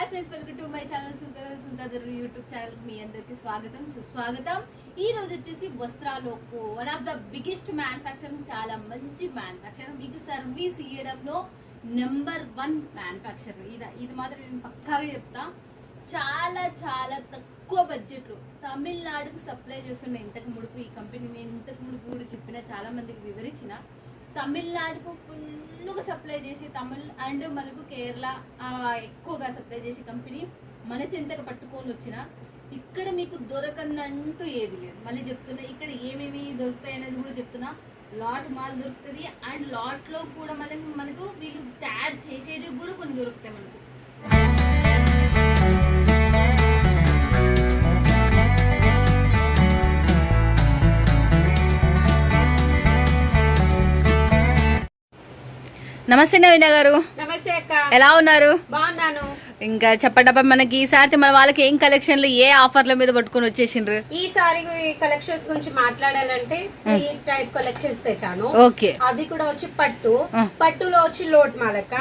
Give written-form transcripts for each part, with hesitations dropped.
Hi friends welcome to my channel Sundar YouTube channel మీ అందరికీ స్వాగతం సుస్వాగతం। ఈ రోజు వచ్చేసి వస్త్రాలకు one of the biggest manufacturing, చాలా మంచి మ్యానుఫ్యాక్చర్, మీకు సర్వీస్ ఇవ్వడంలో నెంబర్ 1 మ్యానుఫ్యాక్చర్। ఇది మాత్రం నేను పక్కాగా చెప్తా। చాలా చాలా తక్కువ బడ్జెట్లో తమిళనాడుకి సప్లై చేస్తున్న ఇంతకు ముడుపు ఈ కంపెనీ నేను ఇంతకు ముడుపు కూడా చెప్పిన, చాలా మందికి వివరించిన। తమిళనాడుకు ఫుల్గా సప్లై చేసి తమిళ్ అండ్ మనకు కేరళ ఎక్కువగా సప్లై చేసే కంపెనీ మన చెంతగా పట్టుకొని వచ్చిన ఇక్కడ మీకు దొరకందంటూ ఏది లేదు। మళ్ళీ చెప్తున్నా, ఇక్కడ ఏమేమి దొరుకుతాయి అనేది కూడా చెప్తున్నా। లాట్ మాల్ దొరుకుతుంది అండ్ లాట్లో కూడా మనకు వీళ్ళు తయారు చేసేటివి కూడా కొన్ని దొరుకుతాయి మనకు। నమస్తే నవీన గారు। నమస్తే అక్క, ఎలా ఉన్నారు? బాగున్నాను। ఇంకా చెప్పటప్ప మనకి ఈసారి మన వాళ్ళకి ఏం కలెక్షన్లు ఏ ఆఫర్ల మీద పట్టుకొని వచ్చేసిండ్రు? ఈసారి కలెక్షన్స్ గురించి మాట్లాడాలంటే ఈ టైప్ కలెక్షన్స్ తెచ్చాను। ఓకే, అవి కూడా వచ్చి పట్టులో వచ్చి లోట్ మాలక,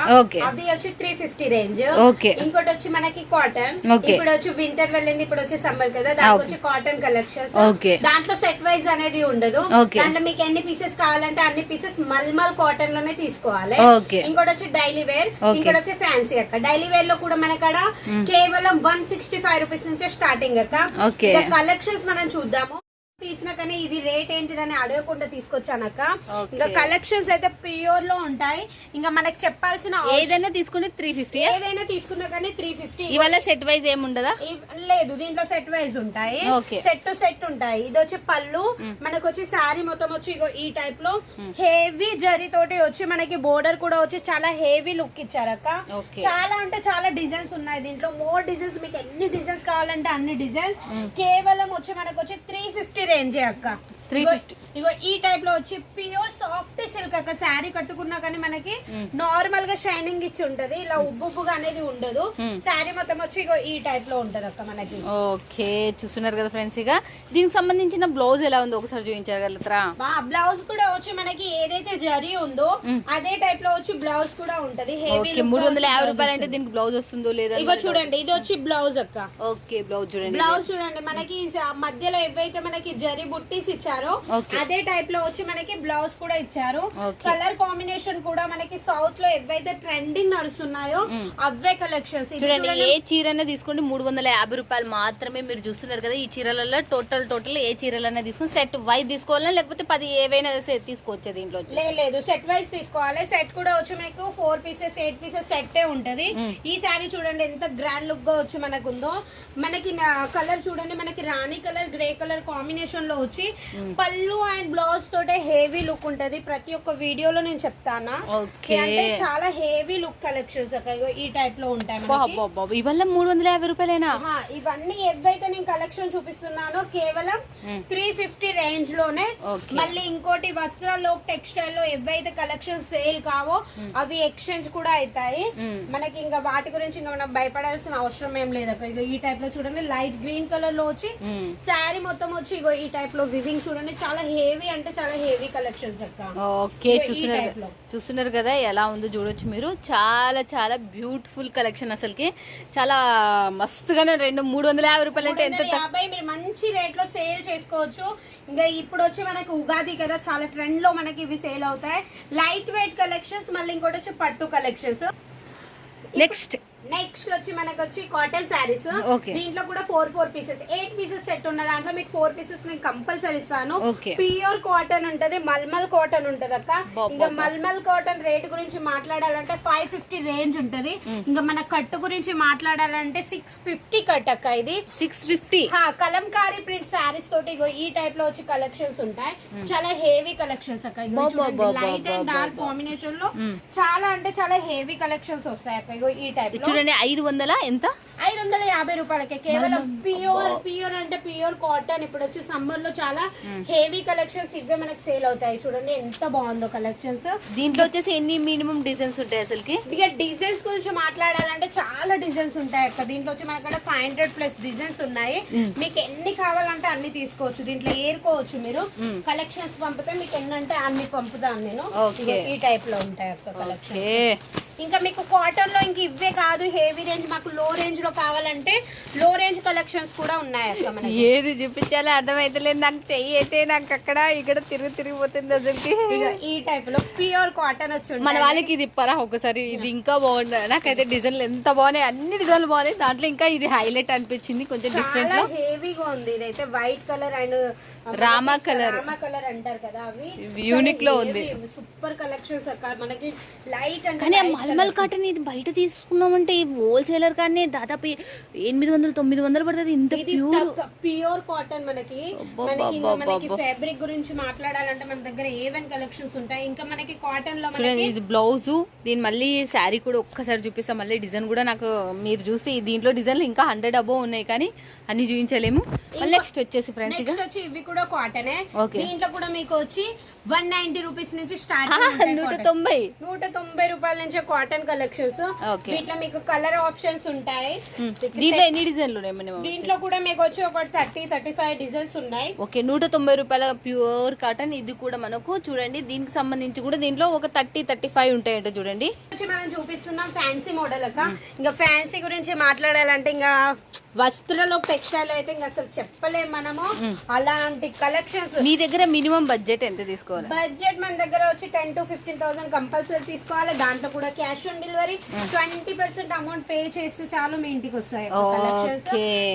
అవి వచ్చి 350 రేంజ్। ఓకే, ఇంకోటి వచ్చి మనకి కాటన్, ఇప్పుడు వచ్చి వింటర్ వెళ్ళింది, ఇప్పుడు వచ్చి సమ్మర్ కదా, దానికి వచ్చి కాటన్ కలెక్షన్స్। ఓకే, దాంట్లో సెట్ వైజ్ అనేది ఉండదు, దాంట్లో మీకు ఎన్ని పీసెస్ కావాలంటే అన్ని పీసెస్ మల్మల్ కాటన్ లోనే తీసుకోవాలి। ఇంకోటి వచ్చి డైలీ వేర్, ఇంకోటి వచ్చి ఫ్యాన్సీ అక్క। డైలీ వేర్ లో కూడా మనకడ కేవలం 165 రూపీస్ నుంచే స్టార్టింగ్ అక్క। కలెక్షన్స్ మనం చూద్దాము। తీసినా కానీ ఇది రేట్ ఏంటిదని అడగకుండా తీసుకొచ్చానక్క। ఇంకా కలెక్షన్స్ అయితే ప్యూర్ లో ఉంటాయి, ఇంకా మనకి చెప్పాల్సిన ఏదైనా తీసుకుని 350, ఏదైనా తీసుకున్నా కానీ 350। ఇవాళ సెట్ వైజ్ ఏముండదా? లేదు, దీంట్లో సెట్ వైజ్ ఉంటాయి, సెట్ టు సెట్ ఉంటాయి। ఇది వచ్చి పళ్ళు, మనకు వచ్చి శారీ మొత్తం వచ్చి ఈ టైప్ లో హెవీ జరీ తోటి వచ్చి మనకి బోర్డర్ కూడా వచ్చి చాలా హెవీ లుక్ ఇచ్చారక్క। చాలా అంటే చాలా డిజైన్స్ ఉన్నాయి దీంట్లో, మోర్ డిజైన్స్, మీకు ఎన్ని డిజైన్స్ కావాలంటే అన్ని డిజైన్స్। కేవలం వచ్చి మనకు వచ్చి 350 రేంజ్ అక్క। 350 ఇగో ఈ టైప్ లో వచ్చి ప్యూర్ సాఫ్ట్ సిల్క్ అక్క। శారీ కట్టుకున్నా కానీ మనకి నార్మల్ గా షైనింగ్ ఇచ్చి ఉంటది, ఇలా ఉబ్బుగా అనేది ఉండదు। శారీ మొత్తం వచ్చి ఇగో ఈ టైప్ లో ఉంటది అక్క మనకి। ఓకే, చూస్తున్నారు కదా ఫ్రెండ్స్, ఇక దీనికి సంబంధించిన బ్లౌజ్ ఎలా ఉందో ఒకసారి చూపించగలుగుతారా? బ్లౌజ్ కూడా వచ్చి మనకి ఏదైతే జరీ ఉందో అదే టైప్ లో వచ్చి బ్లౌజ్ కూడా ఉంటది। 350 రూపాయలు అంటే దీనికి బ్లౌజ్ వస్తుందో లేదా? ఇగో చూడండి, ఇది వచ్చి బ్లౌజ్ అక్క। ఓకే, బ్లౌజ్ చూడండి, బ్లౌజ్ చూడండి, మనకి మధ్యలో ఏవైతే మనకి జరీ బుట్టీస్ ఇచ్చారో అదే టైప్ లో వచ్చి మనకి బ్లౌజ్ కూడా ఇచ్చారు। కలర్ కాంబినేషన్ కూడా మనకి సౌత్ లో ఏవైతే ట్రెండింగ్ నడుస్తున్నాయో అవే కలెక్షన్స్। చూడండి, ఏ చీరనే తీసుకోండి 350 రూపాయలు మాత్రమే। మీరు చూస్తున్నారు కదా, ఈ చీరలలో టోటల్ ఏ చీరలనే తీసుకుని సెట్ వైజ్ తీసుకోవాలా లేకపోతే 10 ఏవైనా తీసుకోవచ్చు దీంట్లో? లేదు, సెట్ వైజ్ తీసుకోవాలి। సెట్ కూడా వచ్చి మీకు 4 పీసెస్ 8 పీసెస్ సెట్టే ఉంటది। ఈ సారీ చూడండి ఎంత గ్రాండ్ లుక్ గా వచ్చి మనకు ఉందో। మనకి కలర్ చూడండి, మనకి రాణి కలర్ గ్రే కలర్ కాంబినేషన్ లో వచ్చి పళ్ళు అండ్ బ్లౌజ్ తోటే హెవీ లుక్ ఉంటది। ప్రతి ఒక్క వీడియోలో నేను చెప్తానా, అంటే చాలా హెవీ లుక్ కలెక్షన్స్ ఈ టైప్ లో ఉంటాయి। ఇవల్ల 350 రూపాయలేనా? ఇవన్నీ ఏవైతే నేను కలెక్షన్ చూపిస్తున్నానో కేవలం 350 రేంజ్ లోనే। మళ్ళీ ఇంకోటి వస్త్రాల్లో టెక్స్టైల్ లో ఏవైతే కలెక్షన్ సేల్ కావో అవి ఎక్స్చేంజ్ కూడా అవుతాయి మనకి, ఇంకా వాటి గురించి ఇంకా మనం భయపడాల్సిన అవసరం ఏం లేదు అక్క। ఇగో ఈ టైప్ లో చూడండి, లైట్ గ్రీన్ కలర్ లో వచ్చి శారీ మొత్తం వచ్చి ఇగో ఈ టైప్ లో వివింగ్ చూడండి, చాలా హెవీ అంటే చాలా హెవీ కలెక్షన్స్ అక్క। ఓకే, చూస్తున్నారు కదా ఎలా ఉందో చూడొచ్చు మీరు, చాలా చాలా బ్యూటిఫుల్ కలెక్షన్, అసలుకి చాలా మస్తుగానే 350 రూపాయలు అంటే ఎంత మీరు మంచి రేట్ లో సేల్ చేసుకోవచ్చు। ఇంకా ఇప్పుడు వచ్చి మనకి ఉగాది కదా, చాలా ట్రెండ్ లో మనకి ఇవి సేల్ అవుతాయి। లైట్ వెయిట్ కలెక్షన్స్, మళ్ళీ ఇంకోటి వచ్చి పట్టు కలెక్షన్స్। నెక్స్ట్ వచ్చి మనకు వచ్చి కాటన్ శారీస్, దీంట్లో కూడా 4 పీసెస్ 8 పీసెస్ సెట్ ఉన్న దాంట్లో మీకు 4 పీసెస్ నేను కంపల్సరీ ఇస్తాను। ప్యూర్ కాటన్ ఉంటది, మల్మల్ కాటన్ ఉంటది అక్క। ఇంకా మల్మల్ కాటన్ రేట్ గురించి మాట్లాడాలంటే 550 రేంజ్ ఉంటది। ఇంకా మన కట్టు గురించి మాట్లాడాలంటే 650 కట్ అక్క। ఇది 650 కలంకారీ ప్రింట్ శారీస్ తోటి ఈ టైప్ లో వచ్చి కలెక్షన్స్ ఉంటాయి, చాలా హెవీ కలెక్షన్స్ అక్క। లైట్ అండ్ డార్క్ కాంబినేషన్ లో చాలా అంటే చాలా హెవీ కలెక్షన్స్ వస్తాయి అక్క। ఈ టైప్ లో చూడండి 500 ఎంత? 550 రూపాయలకే కేవలం ప్యూర్ అంటే ప్యూర్ కాటన్। ఇప్పుడు వచ్చి సమ్మర్ లో చాలా హెవీ కలెక్షన్స్ ఇవే మనకి సేల్ అవుతాయి। చూడండి ఎంత బాగుందో కలెక్షన్స్। దీంట్లో వచ్చేసి ఎన్ని మినిమం డిజైన్స్ ఉంటాయి అసలుకి? ఇక డిజైన్స్ గురించి మాట్లాడాలంటే చాలా డిజైన్స్ ఉంటాయి అక్క। దీంట్లో వచ్చి మనకు 500+ డిజైన్స్ ఉన్నాయి, మీకు ఎన్ని కావాలంటే అన్ని తీసుకోవచ్చు, దీంట్లో ఏరుకోవచ్చు మీరు। కలెక్షన్స్ పంపితే మీకు ఎన్ని అంటే అన్ని పంపుతాను నేను। ఈ టైప్ లో ఉంటాయి అక్క కలెక్షన్। ఇంకా మీకు కాటన్ లో ఇంక ఇవే కాదు హెవీ రేంజ్, మాకు లో రేంజ్ లో కావాలంటే లో రేంజ్ కలెక్షన్స్ కూడా ఉన్నాయి అక్క మనకి. ఏది చూపించాలో అర్థమైతలేదు నాకు. చెయ్యి అయితే నాకు అక్కడ ఇక్కడ తిరిగిపోతుంది అసలుకి. ఈ టైప్ లో ప్యూర్ కాటన్ వచ్చి మన వాళ్ళకి ఇది ఇప్పారా ఒకసారి. ఇది ఇంకా బాగుంది. నాకైతే డిజైన్లు ఎంత బాగున్నాయి, అన్ని డిజైన్లు బాగున్నాయి. దాంట్లో ఇంకా ఇది హైలైట్ అనిపించింది కొంచెం డిఫరెంట్ లో. హెవీగా ఉంది. ఇదైతే white colour and Rama colour అంటారు కదా, అవి యూనిక్ లో ఉంది. సూపర్ కలెక్షన్స్ అక్క మనకి. లైట్ అంటే కానీ మల్మల్ కాటన్ ఇది బయట తీసుకున్నామంటే హోల్సేలర్ కానీ దాదాపు 800-900 పడుతుంది. ఇంత ప్యూర్ కాటన్ మనకి. ఫ్యాబ్రిక్ గురించి మాట్లాడాలంటే మన దగ్గర ఏవన్ కలెక్షన్స్ ఉంటాయి. ఇంకా మనకి కాటన్ లో చూడండి, ఇది బ్లౌజ్. దీని మళ్ళీ శారీ కూడా ఒక్కసారి చూపిస్తాం. మళ్ళీ డిజైన్ కూడా నాకు మీరు చూసి దీంట్లో డిజైన్లు ఇంకా 100 అబోవ్ ఉన్నాయి కానీ అన్ని చూపించలేము. నెక్స్ట్ వచ్చేసి ఫ్రెండ్స్ ఇవి కూడా కాటనే. దీంట్లో కూడా మీకు వచ్చి 190 రూపీస్ నుంచి స్టార్ట్. 190 రూపాయల నుంచి కాటన్ కలెక్షన్స్. దీంట్లో మీకు కలర్ ఆప్షన్స్ ఉంటాయి. దీంట్లో ఎన్ని డిజైన్లు ఉన్నాయి? దీంట్లో కూడా మీకు వచ్చి ఒక 30-35 డిజైన్స్ ఉన్నాయి. ఓకే, 190 రూపాయల ప్యూర్ కాటన్. ఇది కూడా మనకు చూడండి, దీనికి సంబంధించి కూడా దీంట్లో ఒక 30-35 ఉంటాయంట. చూడండి మనం చూపిస్తున్నాం ఫ్యాన్సీ మోడల్ అక్క. ఇంకా ఫ్యాన్సీ గురించి మాట్లాడాలంటే ఇంకా వస్త్రలో టెక్స్టైల్ అయితే ఇంకా అసలు చెప్పలేము మనము. అలాంటి కలెక్షన్స్. మీ దగ్గర మినిమం బడ్జెట్ ఎంత తీసుకోవాలి? బడ్జెట్ మన దగ్గర వచ్చి 10,000 to 15,000 కంపల్సరీ తీసుకోవాలి. దాంట్లో కూడా cash on delivery 20% amount pay చేస్తే చాలు మీ ఇంటికి వస్తాయి కలెక్షన్స్.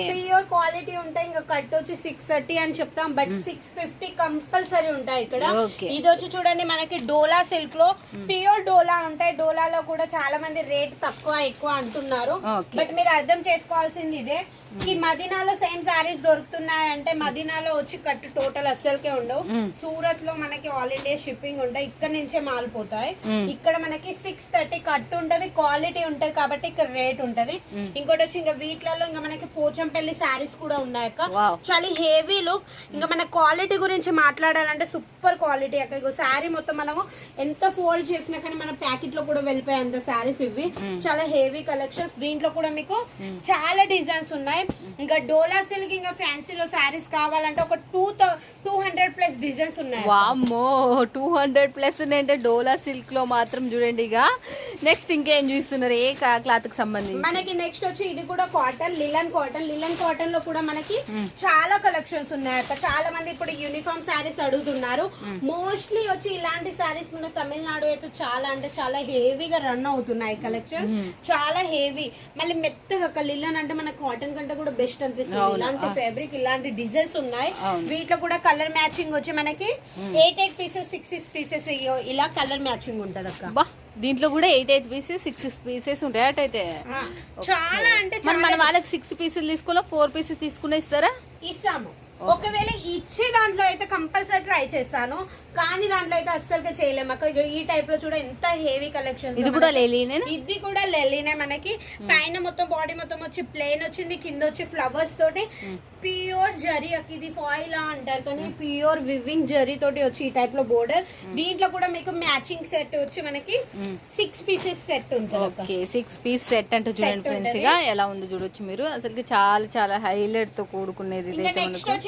ప్యూర్ క్వాలిటీ ఉంటాయి. ఇంకా కట్ వచ్చి 630 అని చెప్తాం, బట్ 650 కంపల్సరీ ఉంటాయి ఇక్కడ. ఇది వచ్చి చూడండి మనకి డోలా సిల్క్ లో ప్యూర్ డోలా ఉంటాయి. డోలాలో కూడా చాలా మంది రేట్ తక్కువ ఎక్కువ అంటున్నారు, బట్ మీరు అర్థం చేసుకోవాల్సింది ఇదే, ఈ మదీనాలో సేమ్ సారీస్ దొరుకుతున్నాయి అంటే మదీనాలో వచ్చి కట్టు టోటల్ అస్సలకే ఉండవు. సూరత్ లో మనకి ఆల్ ఇండియా షిప్పింగ్ ఉంటాయి, ఇక్కడ నుంచే మాలిపోతాయి. ఇక్కడ మనకి 630 కట్టు ఉంటది, క్వాలిటీ ఉంటది కాబట్టి ఇక్కడ రేట్ ఉంటది. ఇంకోటి వచ్చి ఇంకా వీటిలలో ఇంకా మనకి పోచంపల్లి సారీస్ కూడా ఉన్నాయి అక్క. చాలా హెవీ లుక్. ఇంకా మన క్వాలిటీ గురించి మాట్లాడాలంటే సూపర్ క్వాలిటీ అక్క. ఇగో శారీ మొత్తం మనము ఎంత ఫోల్డ్ చేసినా కానీ మన ప్యాకెట్ లో కూడా వెళ్ళిపోయేంత శారీస్ ఇవి. చాలా హెవీ కలెక్షన్స్. దీంట్లో కూడా మీకు చాలా డిజైన్స్ ఉన్నాయి. ఇంకా డోలా సిల్క్ ఇంకా ఫ్యాన్సీలో శారీస్ కావాలంటే ఒక 200+ డిజైన్స్ ఉన్నాయి. వామ్మో, 200+ ఉన్నాయంటే డోలా సిల్క్ లో మాత్రం చూడండి. ఇక నెక్స్ట్ ఇంకేం చూస్తున్నారు ఏ క్లాత్ కి సంబంధించి? మనకి నెక్స్ట్ వచ్చి ఇది కూడా cotton, linen cotton. Linen cotton లో కూడా మనకి చాలా కలెక్షన్స్ ఉన్నాయి అక్క. చాలా మంది ఇప్పుడు యూనిఫామ్ శారీస్ అడుగుతున్నారు. మోస్ట్లీ వచ్చి ఇలాంటి శారీస్ మన తమిళనాడు అయితే చాలా అంటే చాలా హెవీగా రన్ అవుతున్నాయి కలెక్షన్. చాలా హెవీ, మళ్ళీ మెత్తగా. లిలన్ అంటే మన కాటన్ కంటే కూడా బెస్ట్ అనిపిస్తుంది. ఇలాంటి ఫ్యాబ్రిక్ ఇలాంటి డిజైన్స్ ఉన్నాయి. వీటిలో కూడా కలర్ మ్యాచింగ్ వచ్చి మనకి 8 పీసెస్ 6 పీసెస్ ఇలా కలర్ మ్యాచింగ్ ఉంటది అక్క. దీంట్లో కూడా 8 పీసెస్ 6 పీసెస్ ఉంటాయి అటైతే. చాలా అంటే మన వాళ్ళకి 6 పీసులు తీసుకోవాలా 4 పీసెస్ తీసుకున్నా ఇస్తారా? ఇస్తాము. ఒకవేళ ఇచ్చే దాంట్లో అయితే కంపల్సరీ ట్రై చేస్తాను, కానీ దాంట్లో అయితే అస్సలుగా చేయలేము అక్క. ఈ టైప్ లో చూడ ఎంత హెవీ కలెక్షన్. ఇది కూడా లెలినే. ఇది కూడా లెలినే. మనకి పైన మొత్తం బాడీ మొత్తం వచ్చి ప్లేన్ వచ్చింది, కింద వచ్చి ఫ్లవర్స్ తోటి ప్యూర్ జరీ అక్క. ఇది ఫాయిల్ అంటారు కానీ ప్యూర్ వివింగ్ జరీ తోటి వచ్చి ఈ టైప్ లో బోర్డర్. దీంట్లో కూడా మీకు మ్యాచింగ్ సెట్ వచ్చి మనకి 6 పీసెస్ సెట్ ఉంటుంది. 6 పీస్ సెట్ అంటే చూడండి ఫ్రెండ్స్ గా ఎలా ఉంది చూడొచ్చు మీరు. అసలు చాలా చాలా హైలైట్ తో కూడుకునేది.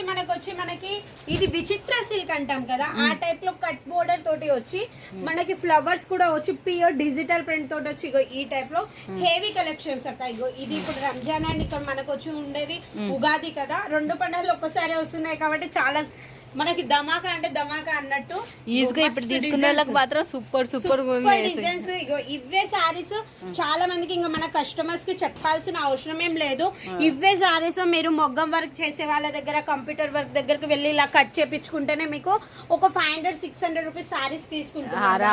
మనకి ఇది విచిత్ర సిల్క్ అంటాం కదా, ఆ టైప్ లో కట్ బోర్డర్ తోటి వచ్చి మనకి ఫ్లవర్స్ కూడా వచ్చి ప్యూర్ డిజిటల్ ప్రింట్ తోటి వచ్చి ఈ టైప్ లో హెవీ కలెక్షన్స్ అక్క. ఇగో ఇది ఇప్పుడు రంజాన్ అండ్ ఇక్కడ మనకు వచ్చి ఉండేది ఉగాది కదా, 2 పండుగలు ఒక్కసారి వస్తున్నాయి కాబట్టి చాలా మనకి ధమాకా అంటే ధమాకా అన్నట్టు ఈజీగా ఇప్పుడు తీసుకున్న వాళ్ళకి మాత్రం సూపర్ డిజైన్స్. ఇగో ఇవే సారీస్ చాలా మందికి ఇంకా మన కస్టమర్స్ కి చెప్పాల్సిన అవసరం ఏం లేదు. ఇవే సారీస్ మీరు మొగ్గం వర్క్ చేసే వాళ్ళ దగ్గర కంప్యూటర్ వర్క్ దగ్గరకు వెళ్ళి ఇలా కట్ చేపించుకుంటేనే మీకు ఒక 500-600 రూపీస్ సారీస్ తీసుకుంటారు.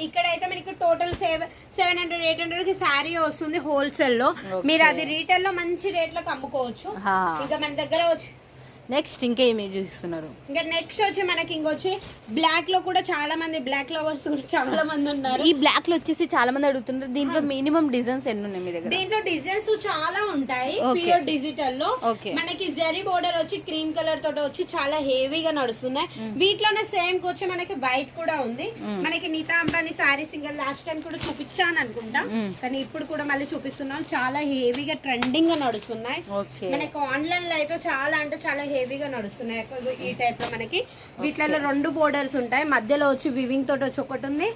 ఇక్కడైతే మనకి టోటల్ 700-800 కి సారీ వస్తుంది హోల్సేల్ లో. మీరు అది రీటైల్ లో మంచి రేట్లకు అమ్ముకోవచ్చు. ఇంకా మన దగ్గర వచ్చి నెక్స్ట్ ఇంకేమి చూస్తున్నారు? ఇంకా నెక్స్ట్ వచ్చి మనకి ఇంకొచ్చి బ్లాక్ లో కూడా చాలా మంది బ్లాక్ లవర్స్ కూడా చాలా మంది ఉన్నారు. ఈ బ్లాక్ లో వచ్చేసి చాలా మంది అడుగుతున్నారు. దీంట్లో మినిమం డిజైన్స్ ఎన్ని ఉన్నాయి మీ దగ్గర? దీంట్లో డిజైన్స్ చాలా ఉంటాయి. ప్యూర్ డిజిటల్ లో మనకి జరీ బోర్డర్ వచ్చి క్రీమ్ కలర్ తోటి వచ్చి చాలా హెవీగా నడుస్తున్నాయి. వీటిలోనే సేమ్ వచ్చి మనకి వైట్ కూడా ఉంది. మనకి నీతా అంబానీ సారీస్ ఇంకా లాస్ట్ టైం కూడా చూపించాను అనుకుంటా, కానీ ఇప్పుడు కూడా మళ్ళీ చూపిస్తున్నాం. చాలా హెవీగా ట్రెండింగ్ గా నడుస్తున్నాయి. మనకి ఆన్లైన్ లో అయితే చాలా అంటే చాలా హెవీగా నడుస్తున్నాయి అక్క. ఇగో ఈ టైప్ లో మనకి వీటిలో 2 బోర్డర్స్ ఉంటాయి. మధ్యలో వచ్చి వివింగ్ తోటి వచ్చి ఒకటి ఉంది,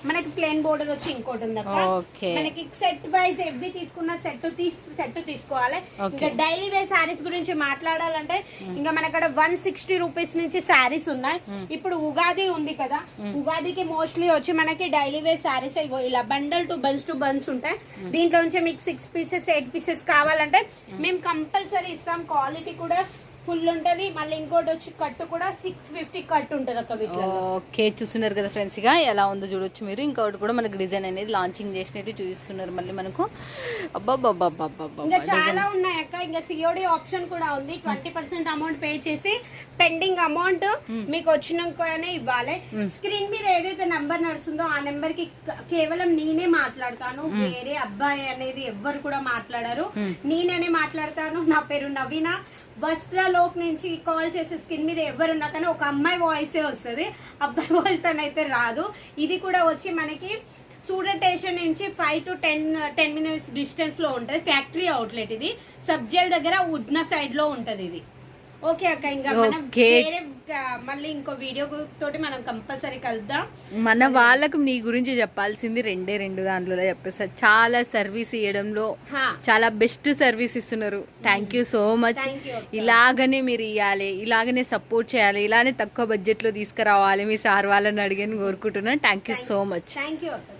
మనకి ప్లెయిన్ బోర్డర్ వచ్చి ఇంకోటి ఉంది అక్క. ఓకే మనకి సెట్ వైజ్ ఎవ్వి తీసుకున్న సెట్ తీసుకోవాలి. ఇంకా డైలీ వేర్ శారీస్ గురించి మాట్లాడాలంటే ఇంకా మన అక్కడ 160 రూపీస్ నుంచి శారీస్ ఉన్నాయి. ఇప్పుడు ఉగాది ఉంది కదా, ఉగాదికి మోస్ట్లీ వచ్చి మనకి డైలీ వేర్ శారీస్ ఇలా బండల్ టు బంచ్ ఉంటాయి. దీంట్లో నుంచి మీకు 6 పీసెస్ 8 పీసెస్ కావాలంటే మేము కంపల్సరీ ఇస్తాం. క్వాలిటీ కూడా ఫుల్ ఉంటది. మళ్ళీ ఇంకోటి వచ్చి కట్టు కూడా 650 కట్టు ఉంటది అక్క వీటిలో. ఓకే చూస్తున్నారు కదా ఫ్రెండ్స్, ఇక ఎలా ఉందో చూడొచ్చు మీరు. ఇంకొకటి కూడా మనకి డిజైన్ అనేది లాంచింగ్ చేసినట్టు చూపిస్తున్నారు మళ్ళీ మనకు. ఇంకా చాలా ఉన్నాయి అక్క. ఇంకా సిఓడి ఆప్షన్ కూడా ఉంది. 20% అమౌంట్ పే చేసి పెండింగ్ అమౌంట్ మీకు వచ్చినాకనే ఇవ్వాలి. స్క్రీన్ మీద ఏదైతే నెంబర్ నడుస్తుందో ఆ నెంబర్ కి కేవలం నేనే మాట్లాడతాను. వేరే అబ్బాయి అనేది ఎవ్వరు కూడా మాట్లాడారు, నేనే మాట్లాడతాను. నా పేరు నవీన. వస్త్రలోక్ నుంచి కాల్ చేసే స్క్రీన్ మీద ఎవరున్నా కానీ ఒక అమ్మాయి వాయిసే వస్తుంది, అబ్బాయి వాయిస్ అని అయితే రాదు. ఇది కూడా వచ్చి మనకి సూరత్ స్టేషన్ నుంచి 5 to 10 minutes డిస్టెన్స్ లో ఉంటుంది. ఫ్యాక్టరీ అవుట్లెట్ ఇది. సబ్జెల్ దగ్గర ఉద్నా సైడ్ లో ఉంటది ఇది. ఓకే అక్క, ఇంకా మనం వేరే మళ్ళీ ఇంకో వీడియో తోటి మనం కంపల్సరీ కలుద్దాం. మన వాళ్ళకు నీ గురించి చెప్పాల్సింది 2 దాంట్లో చెప్పేస్తారు. చాలా సర్వీస్ ఇవ్వడంలో చాలా బెస్ట్ సర్వీస్ ఇస్తున్నారు. Thank you so much. ఇలాగనే మీరు ఇవ్వాలి, ఇలాగనే సపోర్ట్ చేయాలి, ఇలానే తక్కువ బడ్జెట్ లో తీసుకురావాలి. మీ సార్ వాళ్ళని అడిగని కోరుకుంటున్నాను. Thank you so much. Thank you అక్క.